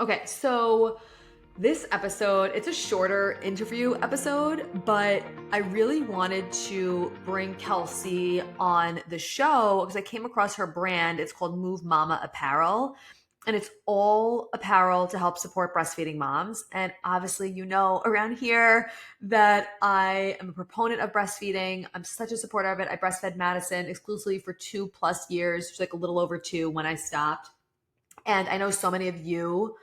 Okay, so this episode, it's a shorter interview episode, but I really wanted to bring Kelsey on the show because I came across her brand. It's called Move Mama Apparel, and it's all apparel to help support breastfeeding moms. And obviously, you know, around here that I am a proponent of breastfeeding. I'm such a supporter of it. I breastfed Madison exclusively for 2+ years, just like a little over 2 when I stopped. And I know so many of you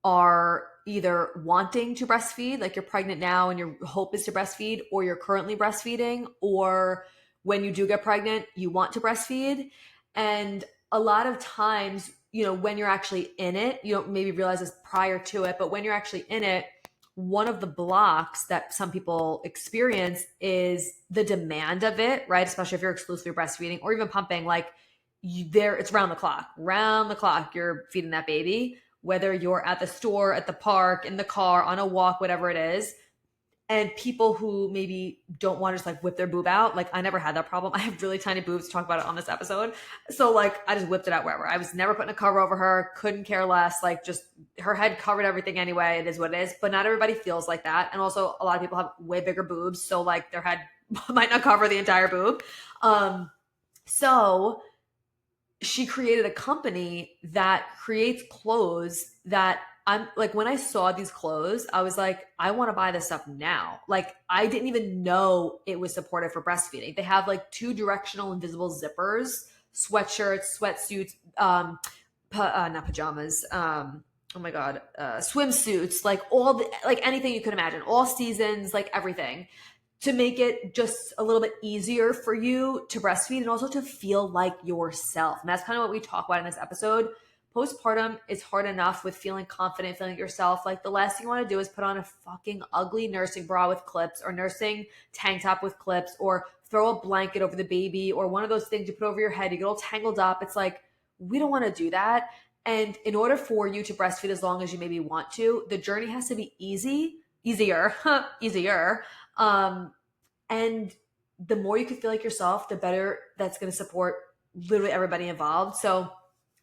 are either wanting to breastfeed, like you're pregnant now and your hope is to breastfeed, or you're currently breastfeeding, or when you do get pregnant, you want to breastfeed. And a lot of times, you know, when you're actually in it, you don't maybe realize this prior to it, but when you're actually in it, one of the blocks that some people experience is the demand of it, right? Especially if you're exclusively breastfeeding or even pumping, like it's round the clock, you're feeding that baby, whether you're at the store, at the park, in the car, on a walk, whatever it is. And people who maybe don't want to just like whip their boob out, like I never had that problem. I have really tiny boobs, talk about it on this episode. So like I just whipped it out wherever. I was never putting a cover over her, couldn't care less. Like just her head covered everything anyway. It is what it is. But not everybody feels like that. And also a lot of people have way bigger boobs. So like their head might not cover the entire boob. So she created a company that creates clothes that I'm like, when I saw these clothes, I was like, I want to buy this stuff now. Like, I didn't even know it was supported for breastfeeding. They have like 2 directional invisible zippers, sweatshirts, sweatsuits, not pajamas. Oh my God, swimsuits, like like anything you can imagine, all seasons, like everything, to make it just a little bit easier for you to breastfeed and also to feel like yourself. And that's kind of what we talk about in this episode. Postpartum is hard enough with feeling confident, feeling like yourself. Like the last thing you want to do is put on a fucking ugly nursing bra with clips or nursing tank top with clips or throw a blanket over the baby or one of those things you put over your head. You get all tangled up. It's like, we don't want to do that. And in order for you to breastfeed as long as you maybe want to, the journey has to be easier, easier. And the more you can feel like yourself, the better that's going to support literally everybody involved. So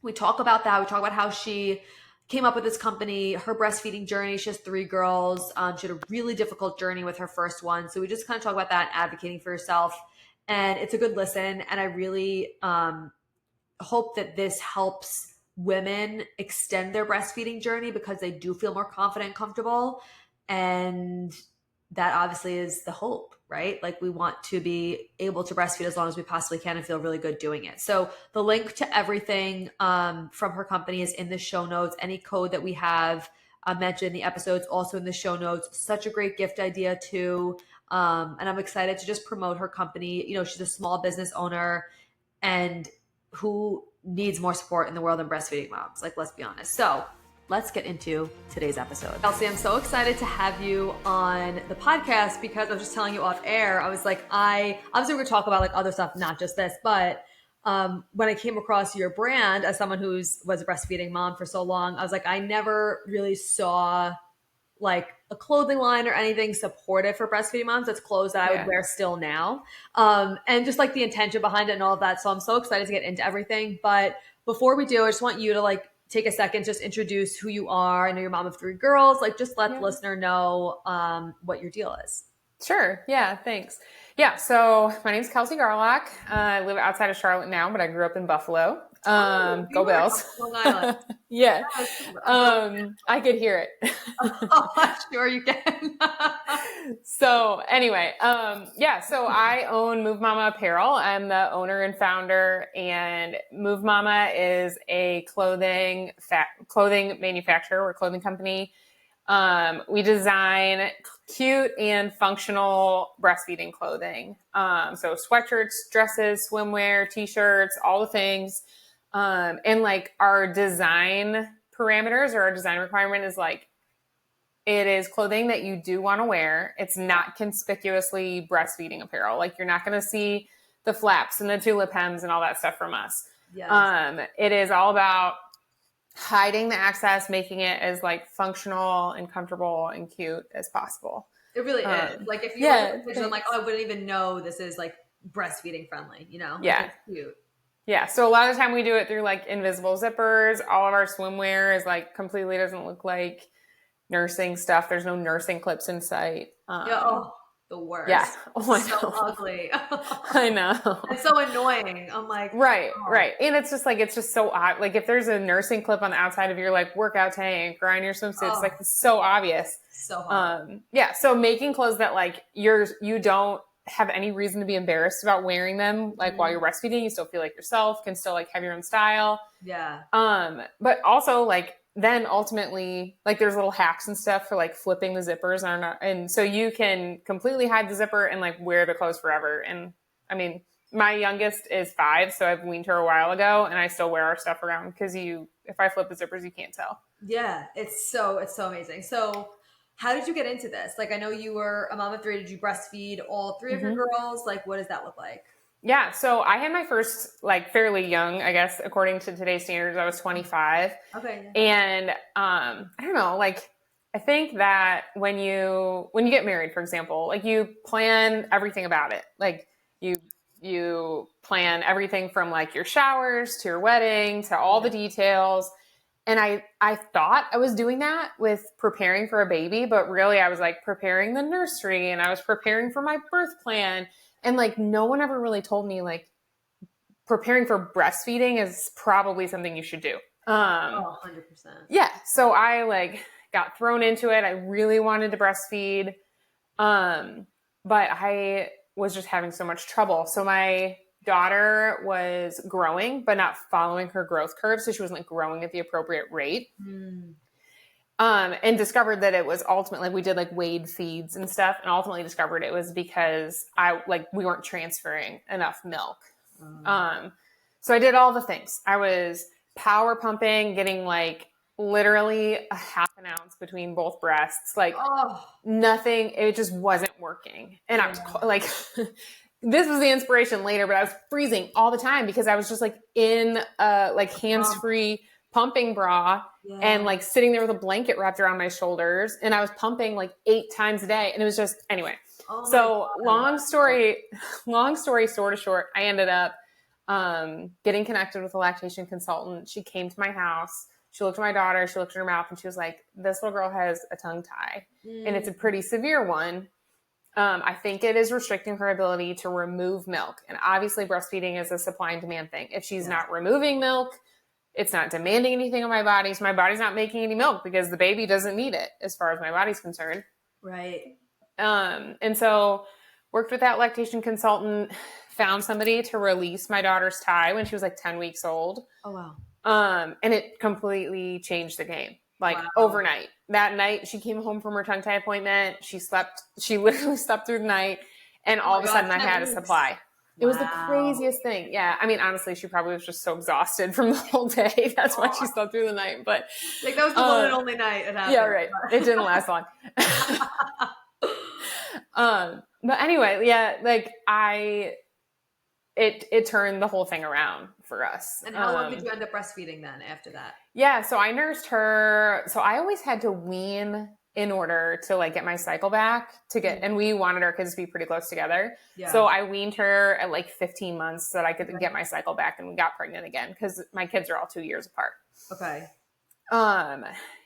we talk about that. We talk about how she came up with this company, her breastfeeding journey. She has 3 girls. She had a really difficult journey with her first one. So we just kind of talk about that, advocating for yourself. And it's a good listen. And I really hope that this helps women extend their breastfeeding journey because they do feel more confident and comfortable. And that obviously is the hope, right? Like we want to be able to breastfeed as long as we possibly can and feel really good doing it. So the link to everything from her company is in the show notes. Any code that we have mentioned in the episodes also in the show notes. Such a great gift idea too. And I'm excited to just promote her company. You know, she's a small business owner and who needs more support in the world than breastfeeding moms? Like, let's be honest. So let's get into today's episode. Kelsey, I'm so excited to have you on the podcast because I was just telling you off air. I was like, obviously we're going to talk about like other stuff, not just this, but when I came across your brand as someone was a breastfeeding mom for so long, I was like, I never really saw like a clothing line or anything supportive for breastfeeding moms. That's clothes that I would wear still now. And just like the intention behind it and all of that. So I'm so excited to get into everything. But before we do, I just want you to like take a second, just introduce who you are. I know you're mom of 3 girls. Like just let the listener know what your deal is. Sure. Yeah. Thanks. Yeah. So my name's Kelsey Garlock. I live outside of Charlotte now, but I grew up in Buffalo. Go Bills. Long Island. Yeah. I could hear it. Oh, I'm sure you can. So anyway, so I own Move Mama Apparel. I'm the owner and founder, and Move Mama is a clothing manufacturer or clothing company. We design cute and functional breastfeeding clothing. So sweatshirts, dresses, swimwear, t-shirts, all the things. And like our design parameters or our design requirement is like, it is clothing that you do want to wear. It's not conspicuously breastfeeding apparel. Like you're not going to see the flaps and the tulip hems and all that stuff from us. Yes. It is all about hiding the access, making it as like functional and comfortable and cute as possible. It really is. Like if you look at the picture, I'm like, oh, I wouldn't even know this is like breastfeeding friendly, you know? Yeah. Like, it's cute. Yeah. So a lot of the time we do it through like invisible zippers. All of our swimwear is like completely doesn't look like nursing stuff. There's no nursing clips in sight. Yeah. Oh, the Yeah. worst. Oh, I So know. ugly. I know. It's so annoying. I'm like, Right, oh, right. And it's just like, it's just so odd. Like if there's a nursing clip on the outside of your like workout tank or on your swimsuit, it's oh, like it's so obvious. so hard. Yeah. So making clothes that like you don't have any reason to be embarrassed about wearing them, like while you're breastfeeding, you still feel like yourself, can still like have your own style. Yeah. But also like then ultimately like there's little hacks and stuff for like flipping the zippers and so you can completely hide the zipper and like wear the clothes forever. And I mean, my youngest is 5, so I've weaned her a while ago, and I still wear our stuff around because if I flip the zippers, you can't tell. Yeah. It's so amazing. So how did you get into this? Like, I know you were a mom of 3. Did you breastfeed all 3 of your girls? Like, what does that look like? Yeah, so I had my first like fairly young, I guess, according to today's standards, I was 25. Okay. And I don't know, like I think that when you get married, for example, like you plan everything about it. Like you plan everything from like your showers to your wedding to all the details. And I thought I was doing that with preparing for a baby, but really I was like preparing the nursery and I was preparing for my birth plan. And like no one ever really told me like preparing for breastfeeding is probably something you should do. 100%. Yeah. So I like got thrown into it. I really wanted to breastfeed. But I was just having so much trouble. So my daughter was growing, but not following her growth curve. So she wasn't like growing at the appropriate rate. And discovered that it was ultimately, like we did like weighed feeds and stuff, and ultimately discovered it was because we weren't transferring enough milk. So I did all the things. I was power pumping, getting like literally a half an ounce between both breasts, like nothing. It just wasn't working. And I was like, this was the inspiration later, but I was freezing all the time because I was just like in like hands-free pumping bra and like sitting there with a blanket wrapped around my shoulders. And I was pumping like 8 times a day. And it was just, anyway. So long story sort of short, I ended up getting connected with a lactation consultant. She came to my house. She looked at my daughter. She looked at her mouth and she was like, this little girl has a tongue tie and it's a pretty severe one. I think it is restricting her ability to remove milk. And obviously breastfeeding is a supply and demand thing. If she's not removing milk, it's not demanding anything of my body. So my body's not making any milk because the baby doesn't need it as far as my body's concerned. Right. And so worked with that lactation consultant, found somebody to release my daughter's tie when she was like 10 weeks old. Oh, wow. And it completely changed the game, like overnight. That night she came home from her tongue tie appointment. She literally slept through the night. And all of a sudden I had a supply. It was the craziest thing. Yeah. I mean, honestly, she probably was just so exhausted from the whole day. That's why she slept through the night. But like that was the one and only night it happened. Yeah, right. It didn't last long. But anyway, yeah, like it turned the whole thing around for us. And how long did you end up breastfeeding then after that? Yeah. So I nursed her. So I always had to wean in order to like get my cycle back and we wanted our kids to be pretty close together. Yeah. So I weaned her at like 15 months so that I could get my cycle back and we got pregnant again because my kids are all 2 years apart. Okay.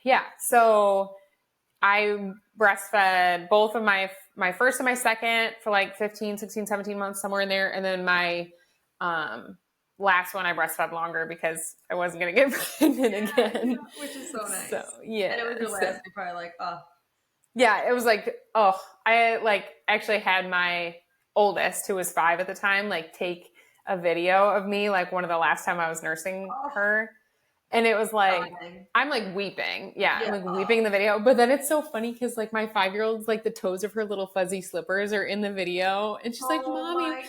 Yeah. So I breastfed both of my first and my second for like 15, 16, 17 months, somewhere in there. And then my, last one I breastfed longer because I wasn't going to get pregnant again. Which is so nice. So, yeah. And it was your last, you're probably like, oh. Yeah, it was like, I like actually had my oldest, who was 5 at the time, like take a video of me, like one of the last time I was nursing her. And it was like, I'm like weeping. Yeah, I'm like weeping in the video. But then it's so funny because like my 5-year-old's like the toes of her little fuzzy slippers are in the video. And she's like, Mommy.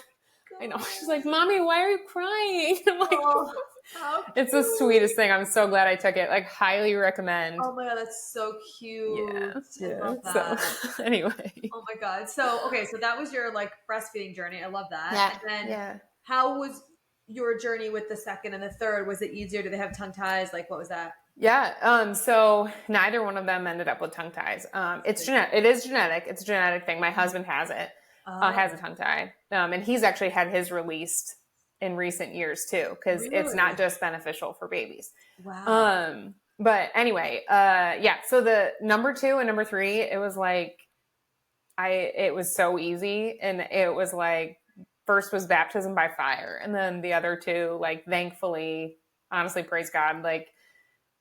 I know. She's like, Mommy, why are you crying? I'm like, it's the sweetest thing. I'm so glad I took it. Like, highly recommend. Oh my God, that's so cute. Yeah. I love that. So, anyway. Oh my God. So, okay. So that was your like breastfeeding journey. I love that. Yeah. And then how was your journey with the second and the third? Was it easier? Did they have tongue ties? Like, what was that? Yeah. So neither one of them ended up with tongue ties. It's genetic. It is genetic. It's a genetic thing. My husband has it. Has a tongue tie. And he's actually had his released in recent years too, because it's not just beneficial for babies. Wow. But anyway, yeah. So the number 2 and number 3, it was like, it was so easy. And it was like, first was baptism by fire. And then the other 2, like, thankfully, honestly, praise God, like,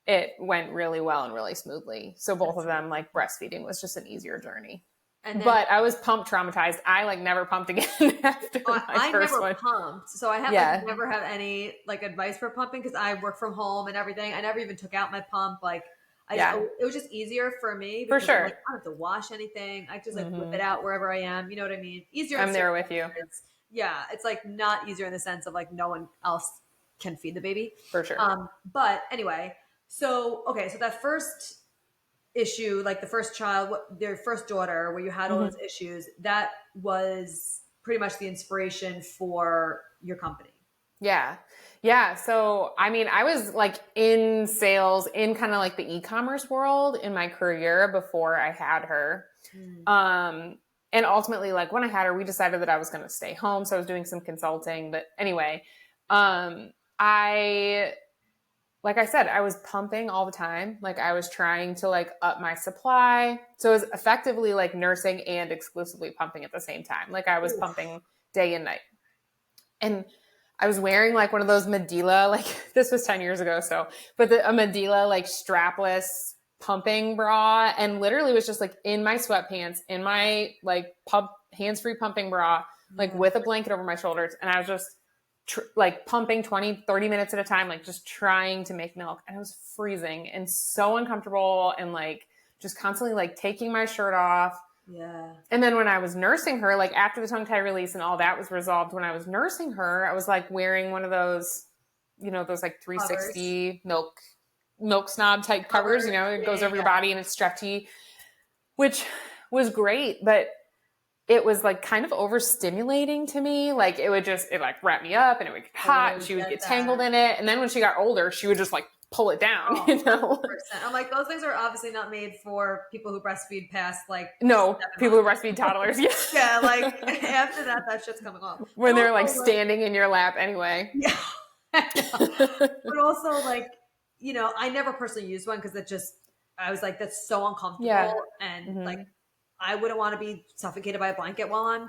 it went really well and really smoothly. So both of them, like, breastfeeding was just an easier journey. And then, but I was pump traumatized. I like never pumped again after my first one. I never pumped. So I have like never have any like advice for pumping because I work from home and everything. I never even took out my pump. Like it was just easier for me because for sure. Like, I don't have to wash anything. I just like whip it out wherever I am. You know what I mean? Easier. I'm there with you. It's like not easier in the sense of like no one else can feed the baby. For sure. But anyway, so that first issue, like the first child, their first daughter, where you had all those issues, that was pretty much the inspiration for your company. Yeah. So, I mean, I was like in sales in kind of like the e-commerce world in my career before I had her. And ultimately, like when I had her, we decided that I was going to stay home. So I was doing some consulting, but anyway, like I said, I was pumping all the time. Like I was trying to like up my supply. So it was effectively like nursing and exclusively pumping at the same time. Like I was pumping day and night. And I was wearing like one of those Medela, like this was 10 years ago. So, but a Medela like strapless pumping bra, and literally was just like in my sweatpants, in my like hands-free pumping bra, like with a blanket over my shoulders. And I was just like pumping 20, 30 minutes at a time, like just trying to make milk. And it was freezing and so uncomfortable and like just constantly like taking my shirt off. Yeah. And then when I was nursing her, like after the tongue tie release and all that was resolved, when I was nursing her, I was like wearing one of those, you know, those like 360 milk snob type covers, you know, it goes over your body and it's stretchy, which was great, but it was like kind of overstimulating to me. Like it like wrap me up and it would get hot and she would get tangled in it. And then when she got older, she would just like pull it down, you know? 100%. I'm like, those things are obviously not made for people who breastfeed past like people who breastfeed toddlers. Yeah, like after that shit's coming off. When they're like standing in your lap anyway. Yeah. But also like, you know, I never personally used one because I was like, that's so uncomfortable. And like, I wouldn't want to be suffocated by a blanket while I'm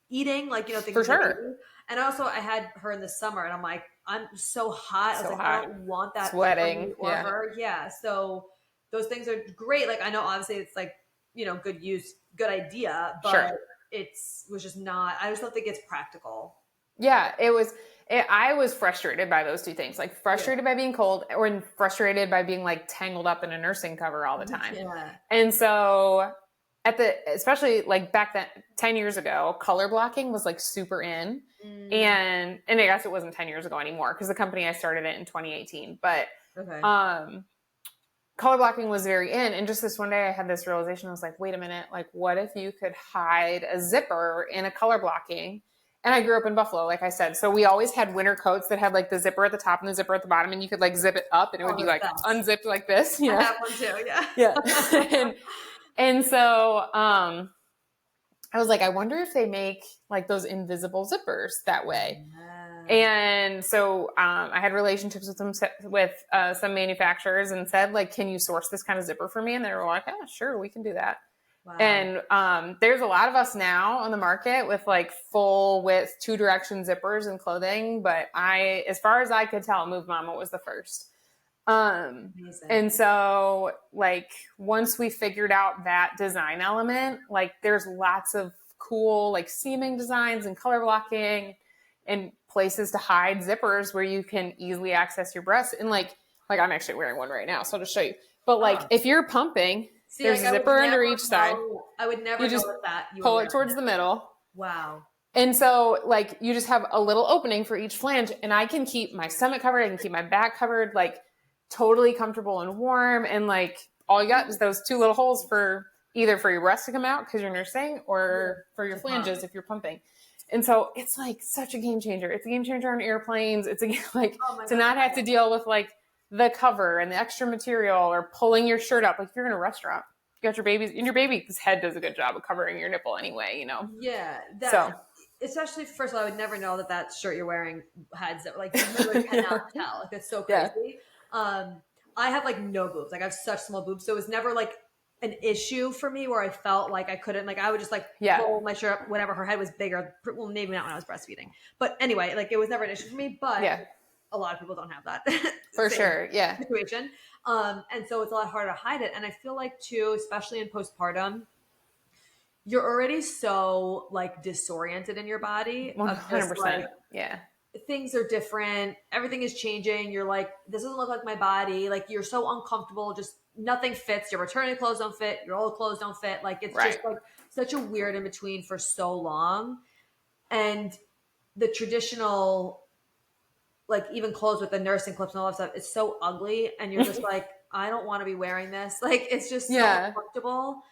eating, like, you know, for sure. And also I had her in the summer and I'm like, I'm so hot. I was like, I don't want that. Sweating. Or her. Yeah. So those things are great. Like, I know obviously it's like, you know, good idea, but it was just not, I just don't think it's practical. Yeah, I was frustrated by those two things, like frustrated by being cold or frustrated by being like tangled up in a nursing cover all the time. Yeah. And so especially like back then, 10 years ago, color blocking was like super in. And I guess it wasn't 10 years ago anymore because the company I started it in 2018, but color blocking was very in. And just this one day I had this realization. I was like, wait a minute, like what if you could hide a zipper in a color blocking? And I grew up in Buffalo, like I said. So we always had winter coats that had like the zipper at the top and the zipper at the bottom, and you could like zip it up and it would be like unzipped like this. You know? I have one too, yeah. Yeah. and so I was like, I wonder if they make like those invisible zippers that way. And so I had relationships with some manufacturers and said, like, can you source this kind of zipper for me? And they were like, yeah, sure, we can do that. Wow. And there's a lot of us now on the market with like full width 2-direction zippers and clothing. But as far as I could tell, Move Mama was the first. And so like once we figured out that design element, like there's lots of cool like seaming designs and color blocking and places to hide zippers where you can easily access your breasts. And like I'm actually wearing one right now, so I'll just show you. But like if you're pumping, there's a zipper under each side. I would never you just know that. Pull it towards the middle. Wow. And so like you just have a little opening for each flange, and I can keep my stomach covered. I can keep my back covered, like totally comfortable and warm. And like all you got is those 2 little holes for either for your breasts to come out because you're nursing or for your flanges if you're pumping. And so it's like such a game changer. It's a game changer on airplanes. It's to not have to deal with like the cover and the extra material or pulling your shirt up. Like if you're in a restaurant, you got your babies, and your baby's head does a good job of covering your nipple anyway, you know? Yeah. especially first of all, I would never know that shirt you're wearing had like you literally cannot tell. Like it's so Yeah. crazy. I have like no boobs. Like I have such small boobs, so it was never like an issue for me where I felt like I couldn't. Like I would just like Yeah. pull my shirt up whenever her head was bigger. Well, maybe not when I was breastfeeding, but anyway, like it was never an issue for me. But Yeah. a lot of people don't have that For same sure. Yeah. situation, and so it's a lot harder to hide it. And I feel like too, especially in postpartum, you're already so like disoriented in your body of just 100%. like Yeah. things are different, everything is changing, you're like, this doesn't look like my body, like you're so uncomfortable, just nothing fits, your maternity clothes don't fit, your old clothes don't fit, like it's just Right. like such a weird in between for so long. And the traditional, like even clothes with the nursing clips and all that stuff, it's so ugly, and you're just like, I don't want to be wearing this, like it's just so Yeah. uncomfortable.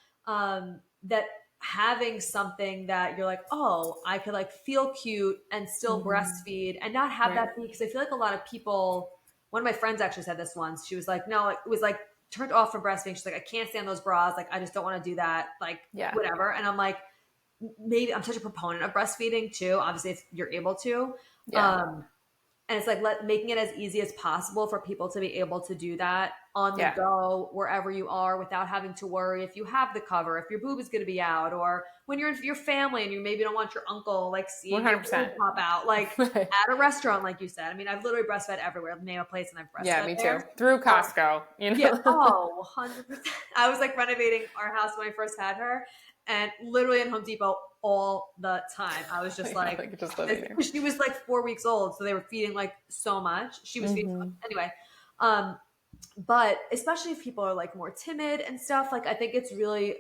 That having something that you're like, oh, I could like feel cute and still breastfeed and not have Right. that be, because I feel like a lot of people, one of my friends actually said this once, she was like, no, it was like turned off from breastfeeding, she's like, I can't stand those bras, like I just don't want to do that, like Yeah. whatever. And I'm like, maybe I'm such a proponent of breastfeeding too, obviously if you're able to. Yeah. And it's like making it as easy as possible for people to be able to do that on the Yeah. go, wherever you are, without having to worry if you have the cover, if your boob is going to be out, or when you're in your family and you maybe don't want your uncle like seeing your 100%. boob pop out, like Right. at a restaurant, like you said. I mean, I've literally breastfed everywhere. Name a place and I've breastfed Yeah, me there. too. Through Costco, you know? Yeah. Oh, 100%. I was like renovating our house when I first had her, and literally in Home Depot all the time. I was just like just living there. she was like 4 weeks old, so they were feeding like so much. She was feeding so much. Anyway. But especially if people are like more timid and stuff, like I think it's really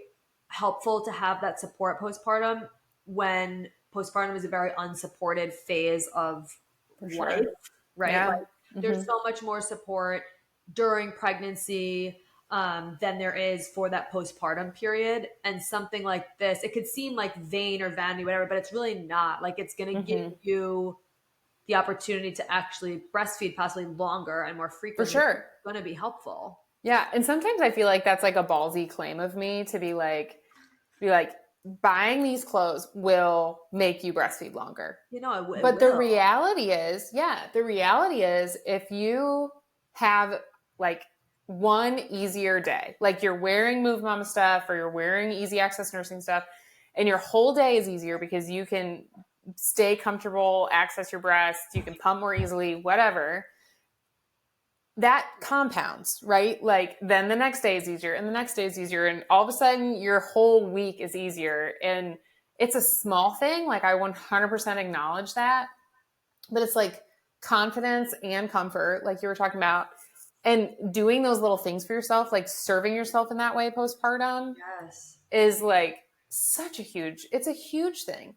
helpful to have that support postpartum, when postpartum is a very unsupported phase of life, right? Yeah. Like there's so much more support during pregnancy than there is for that postpartum period. And something like this, it could seem like vain or vanity, whatever, but it's really not. Like it's going to give you the opportunity to actually breastfeed possibly longer and more frequently. For sure. It's going to be helpful. Yeah. And sometimes I feel like that's like a ballsy claim of me to be like, buying these clothes will make you breastfeed longer. You know, it But will. the reality is if you have like one easier day, like you're wearing Move Mama stuff or you're wearing easy access nursing stuff, and your whole day is easier because you can stay comfortable, access your breasts, you can pump more easily, whatever, that compounds, right? Like then the next day is easier and the next day is easier. And all of a sudden your whole week is easier. And it's a small thing. Like I 100% acknowledge that, but it's like confidence and comfort, like you were talking about, and doing those little things for yourself, like serving yourself in that way postpartum is like it's a huge thing.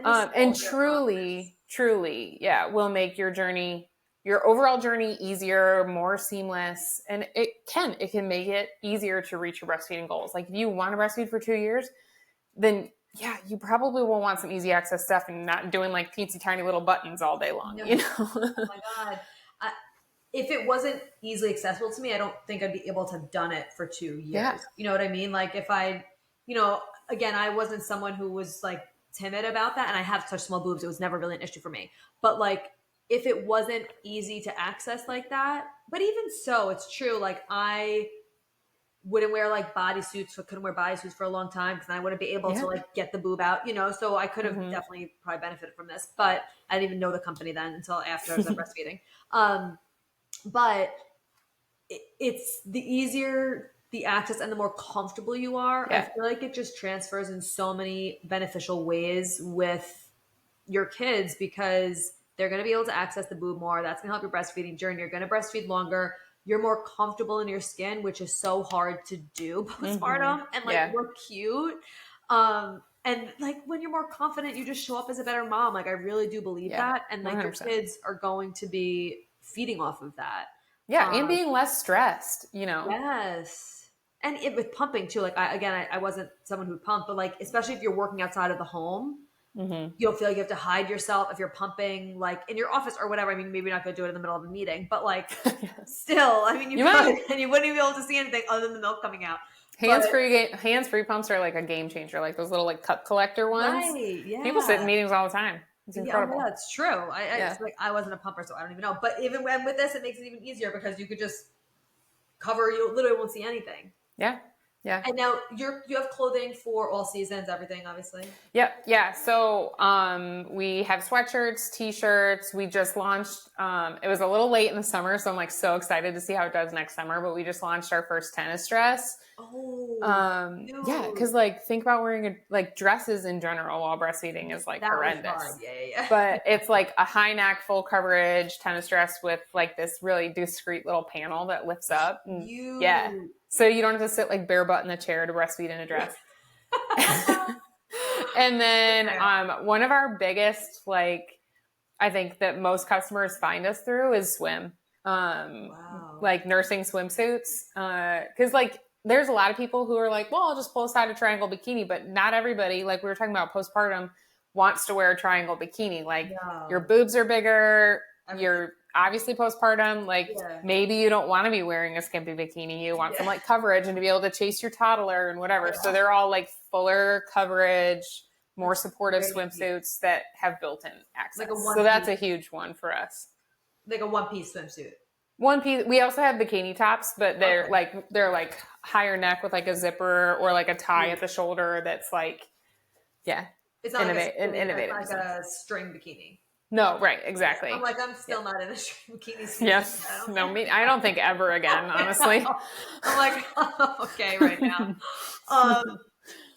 And truly, yeah, will make your overall journey easier, more seamless. And it can make it easier to reach your breastfeeding goals. Like if you want to breastfeed for 2 years, then yeah, you probably will want some easy access stuff and not doing like teensy tiny little buttons all day long, you know? Oh my God. If it wasn't easily accessible to me, I don't think I'd be able to have done it for 2 years. Yeah. You know what I mean? Like if again, I wasn't someone who was like timid about that, and I have such small boobs, it was never really an issue for me. But like if it wasn't easy to access like that, but even so, it's true. Like I wouldn't wear like bodysuits, so couldn't wear bodysuits for a long time because I wouldn't be able to like get the boob out, so I could have definitely probably benefited from this, but I didn't even know the company then until after I was breastfeeding. But it's the easier the access and the more comfortable you are. I feel like it just transfers in so many beneficial ways with your kids, because they're going to be able to access the boob more. That's going to help your breastfeeding journey. You're going to breastfeed longer. You're more comfortable in your skin, which is so hard to do postpartum and like look cute. And like when you're more confident, you just show up as a better mom. Like I really do believe that. And like 100%. Your kids are going to be feeding off of that. Yeah. And being less stressed, Yes. And with pumping too. Like I wasn't someone who would pump, but like, especially if you're working outside of the home, you don't feel like you have to hide yourself if you're pumping like in your office or whatever. I mean, maybe you're not going to do it in the middle of a meeting, but like still, I mean, you could, and you wouldn't even be able to see anything other than the milk coming out. Hands-free pumps are like a game changer. Like those little like cup collector ones. Right. People sit in Yeah. meetings all the time. It's Yeah, oh my incredible. God, it's true. Yeah. It's like I wasn't a pumper, so I don't even know. But even when with this, it makes it even easier because you could just cover. You literally won't see anything. Yeah. Yeah. And now you have clothing for all seasons, everything, obviously. Yep. Yeah. So we have sweatshirts, t-shirts. We just launched. It was a little late in the summer, so I'm like so excited to see how it does next summer. But we just launched our first tennis dress. Oh, Yeah, because like think about wearing like dresses in general while breastfeeding is like that was horrendous. hard. Yeah. But it's like a high neck, full coverage tennis dress with like this really discreet little panel that lifts up. And, yeah. So you don't have to sit like bare butt in the chair to breastfeed in a dress. And then one of our biggest, like, I think that most customers find us through is swim. Wow. Like nursing swimsuits. Because like there's a lot of people who are like, well, I'll just pull aside a triangle bikini, but not everybody, like we were talking about postpartum, wants to wear a triangle bikini. Like your boobs are bigger, you're obviously postpartum, like maybe you don't want to be wearing a skimpy bikini. You want some like coverage and to be able to chase your toddler and whatever. So they're all like fuller coverage, more supportive swimsuits that have built-in access. Like so that's a huge one for us. Like a one-piece swimsuit. One piece. We also have bikini tops, but they're like higher neck with like a zipper or like a tie at the shoulder. That's like, it's not innovative. It's like a string bikini. No, right, exactly. I'm like, I'm still not in a string bikini. Yes, I don't think ever again, honestly. I'm like, okay, right now.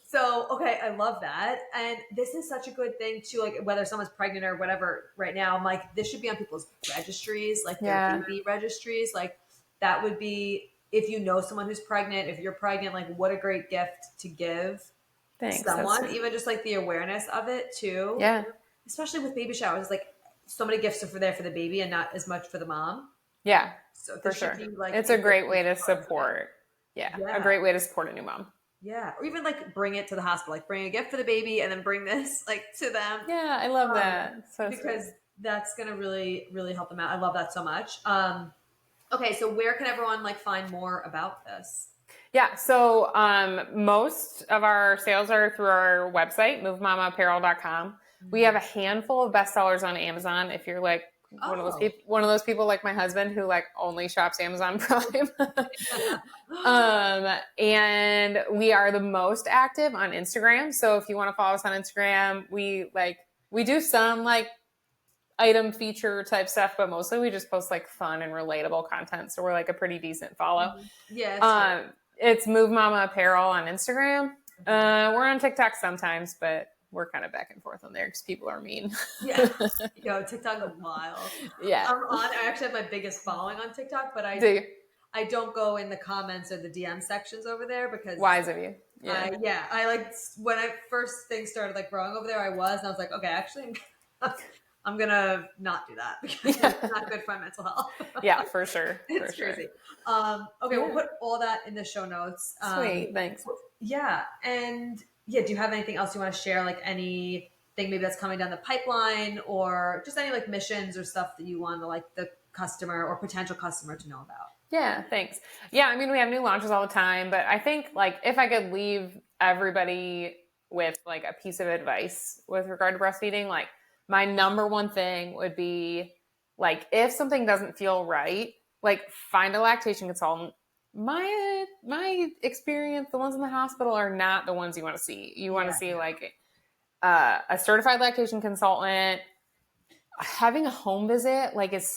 So, okay, I love that. And this is such a good thing too, like whether someone's pregnant or whatever right now, I'm like, this should be on people's registries, like their baby registries. Like that would be, if you know someone who's pregnant, if you're pregnant, like what a great gift to give someone, even just like the awareness of it too. Yeah. Especially with baby showers, like so many gifts are for the baby and not as much for the mom. Yeah, so for sure. It's a great way to support. A great way to support a new mom. Yeah. Or even like bring it to the hospital, like bring a gift for the baby and then bring this like to them. Yeah. I love that. So because that's going to really, really help them out. I love that so much. Okay. So where can everyone like find more about this? Yeah. So, most of our sales are through our website, movemamaapparel.com. We have a handful of bestsellers on Amazon. If you're like one of those people like my husband who like only shops Amazon Prime. And we are the most active on Instagram. So if you want to follow us on Instagram, we do some like item feature type stuff, but mostly we just post like fun and relatable content. So we're like a pretty decent follow. Yeah. It's Move Mama Apparel on Instagram. We're on TikTok sometimes, but we're kind of back and forth on there because people are mean. Yeah. TikTok is wild. Yeah. I actually have my biggest following on TikTok, but I don't go in the comments or the DM sections over there because wise of you. I like when I first things started like growing over there, I was like, okay, actually I'm gonna not do that because it's not good for my mental health. Yeah, for sure. It's crazy. Okay, we'll put all that in the show notes. Sweet, thanks. Yeah, and do you have anything else you want to share? Like anything maybe that's coming down the pipeline, or just any like missions or stuff that you want to like the customer or potential customer to know about? Yeah, thanks. Yeah, I mean, we have new launches all the time, but I think like if I could leave everybody with like a piece of advice with regard to breastfeeding, like my number one thing would be like, if something doesn't feel right, like find a lactation consultant. My experience, the ones in the hospital are not the ones you want to see. You want to see like a certified lactation consultant. Having a home visit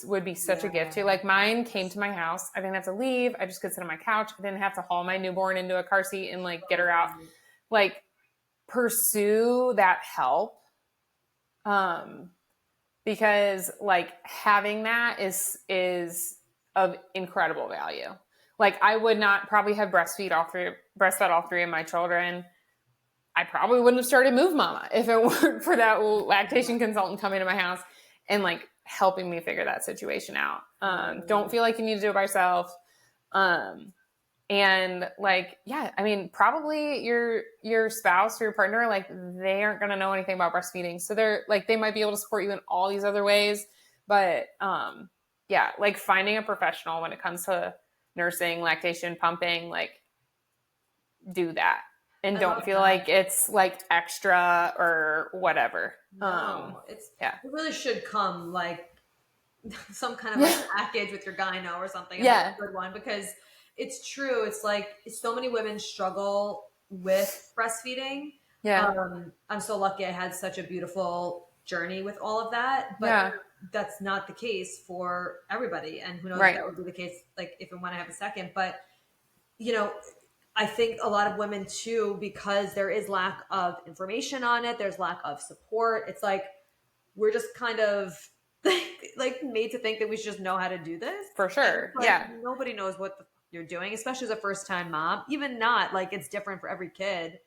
would be such a gift too. Like mine came to my house. I didn't have to leave. I just could sit on my couch. I didn't have to haul my newborn into a car seat and like get her out. Like pursue that help. Because like having that is of incredible value. Like I would not probably have breastfed all three of my children. I probably wouldn't have started Move Mama if it weren't for that lactation consultant coming to my house and like helping me figure that situation out. Don't feel like you need to do it by yourself. And like, I mean, probably your spouse or your partner, like they aren't going to know anything about breastfeeding. So they're like, they might be able to support you in all these other ways, but, like finding a professional when it comes to nursing, lactation, pumping, like do that and I don't love feel that. like it's like extra or whatever. No, it really should come like some kind of like package with your gyno or something, and like a good one, because it's true. It's like so many women struggle with breastfeeding. I'm so lucky I had such a beautiful journey with all of that, but that's not the case for everybody. And who knows if that would be the case, like if and when I have a second. But you know, I think a lot of women too, because there is lack of information on it, there's lack of support. It's like we're just kind of like made to think that we should just know how to do this. For sure. Like, nobody knows what you're doing, especially as a first time mom. Even not like it's different for every kid.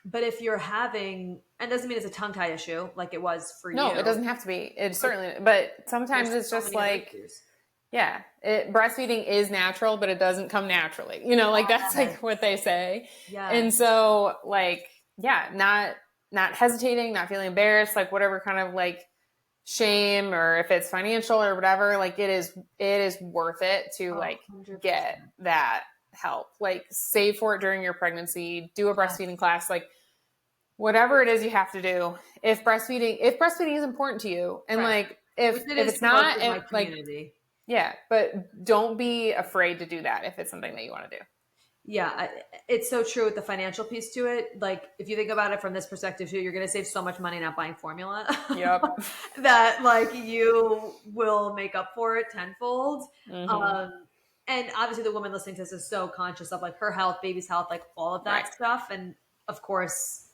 But if you're having, and doesn't mean it's a tongue tie issue like it was for you. No, it doesn't have to be. It certainly, but sometimes it's just like, breastfeeding is natural, but it doesn't come naturally. You know, like that's like what they say. And so like, not hesitating, not feeling embarrassed, like whatever kind of like shame or if it's financial or whatever, like it is worth it to like 100%. Get that help, like save for it during your pregnancy, do a breastfeeding class, like whatever it is you have to do. If breastfeeding is important to you, and like if it's not, and like but don't be afraid to do that if it's something that you want to do. Yeah, it's so true with the financial piece to it. Like, if you think about it from this perspective too, you're going to save so much money not buying formula. That like you will make up for it tenfold. And obviously the woman listening to this is so conscious of like her health, baby's health, like all of that stuff. And of course,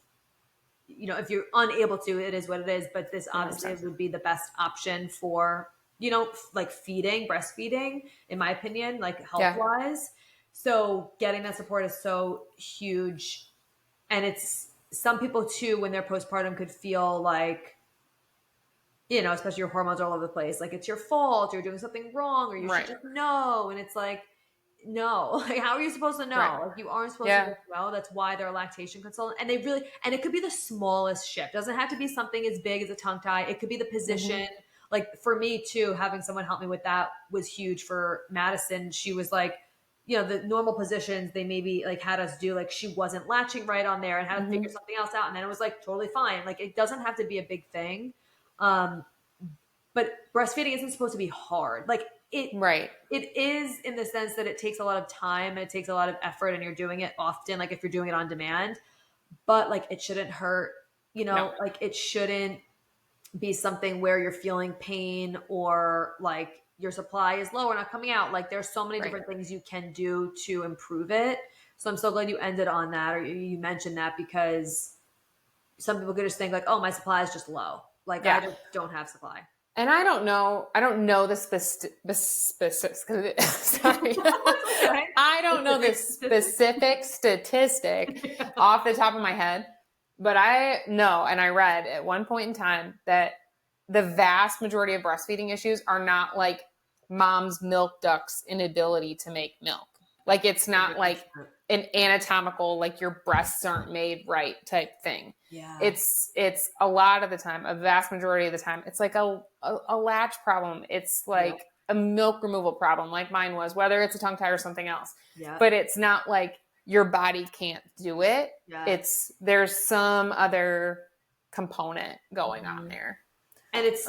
you know, if you're unable to, it is what it is. But this obviously would be the best option for, you know, like breastfeeding, in my opinion, like health wise. So getting that support is so huge. And it's some people too, when they're postpartum, could feel like, you know, especially your hormones are all over the place, like it's your fault, you're doing something wrong, or you should just know. And it's like, no, like how are you supposed to know? Like you aren't supposed to know. That's why they're a lactation consultant. And and it could be the smallest shift. It doesn't have to be something as big as a tongue tie. It could be the position. Like for me too, having someone help me with that was huge for Madison. She was like, you know, the normal positions they maybe like had us do, like she wasn't latching right on there and had to figure something else out. And then it was like totally fine. Like it doesn't have to be a big thing. But breastfeeding isn't supposed to be hard. Like it is, in the sense that it takes a lot of time and it takes a lot of effort and you're doing it often, like if you're doing it on demand, but like it shouldn't hurt, you know, like it shouldn't be something where you're feeling pain or like your supply is low or not coming out. Like there's so many different things you can do to improve it. So I'm so glad you ended on that, or you mentioned that, because some people could just think like, oh, my supply is just low. Like I just don't have supply. And I don't know the sorry. I don't know the specific statistic off the top of my head, but I know, and I read at one point in time that the vast majority of breastfeeding issues are not like mom's milk duct's inability to make milk. Like it's not like an anatomical, like your breasts aren't made right type thing. Yeah. It's a lot of the time, a vast majority of the time, it's like a latch problem. It's like a milk removal problem, like mine was, whether it's a tongue tie or something else. Yeah. But it's not like your body can't do it. Yeah. There's some other component going on there. And it's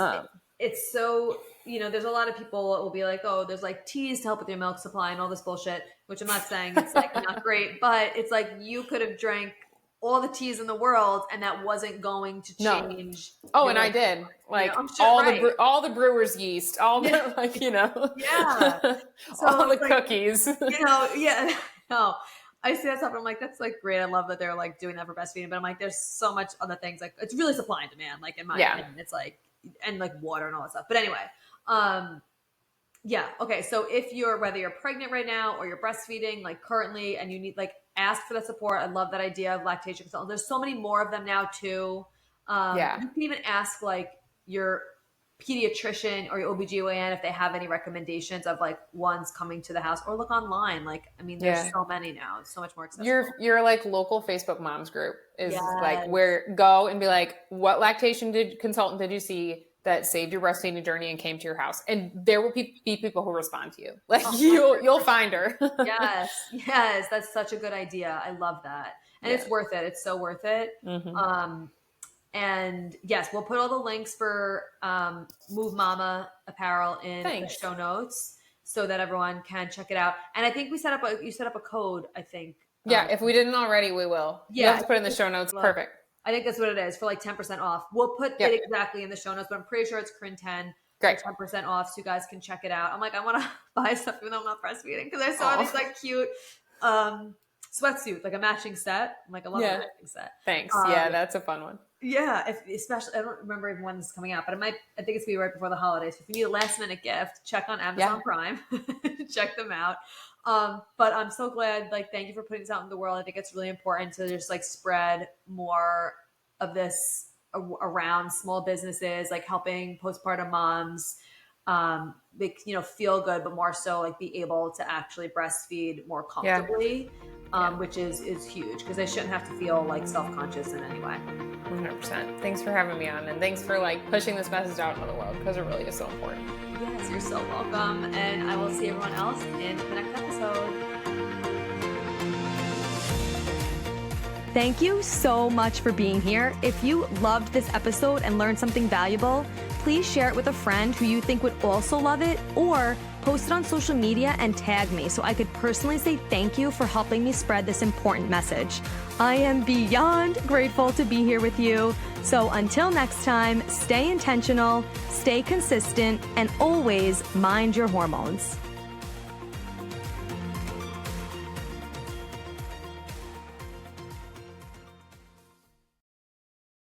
so, you know, there's a lot of people that will be like, oh, there's like teas to help with your milk supply and all this bullshit, which I'm not saying it's like not great, but it's like you could have drank all the teas in the world and that wasn't going to change. No. Oh, and I did. Like all the brewer's yeast, all the like, you know. Yeah. So all the cookies. You know, no. I see that stuff and I'm like, that's like great. I love that they're like doing that for breastfeeding, but I'm like, there's so much other things. Like it's really supply and demand, like in my opinion. It's like, and like water and all that stuff. But anyway, okay. So whether you're pregnant right now or you're breastfeeding, like currently, and you need like ask for that support. I love that idea of lactation consultant. There's so many more of them now too. You can even ask like your pediatrician or your OBGYN if they have any recommendations of like ones coming to the house, or look online. Like, I mean, there's so many now. It's so much more accessible. Your like local Facebook moms group is like where go and be like, what lactation consultant did you see? that saved your breastfeeding journey and came to your house. And there will be people who respond to you. Like you'll find her. Yes. That's such a good idea. I love that. And it's worth it. It's so worth it. Mm-hmm. And yes, we'll put all the links for Move Mama Apparel in the show notes so that everyone can check it out. And I think you set up a code, I think. Yeah, if we didn't already, we will. Yeah, you have to put it in the show notes. Perfect. I think that's what it is for like 10% off. We'll put it exactly in the show notes, but I'm pretty sure it's Corinne 10. Great. 10% off, so you guys can check it out. I'm like, I want to buy stuff even though I'm not breastfeeding because I saw these like cute sweatsuit, like a matching set. I'm like, I love a matching set. Thanks. Yeah, that's a fun one. Yeah, especially I don't remember even when this is coming out, but I think it's gonna be right before the holidays. If you need a last minute gift, check on Amazon Prime, check them out. But I'm so glad, like, thank you for putting this out in the world. I think it's really important to just like spread more of this around small businesses, like helping postpartum moms, feel good, but more so like be able to actually breastfeed more comfortably, which is huge because they shouldn't have to feel like self-conscious in any way. 100%. Thanks for having me on, and thanks for like pushing this message out into the world because it really is so important. Yes, you're so welcome, and I will see everyone else in the next episode. Thank you so much for being here. If you loved this episode and learned something valuable, please share it with a friend who you think would also love it, or post it on social media and tag me so I could personally say thank you for helping me spread this important message. I am beyond grateful to be here with you. So until next time, stay intentional, stay consistent, and always mind your hormones.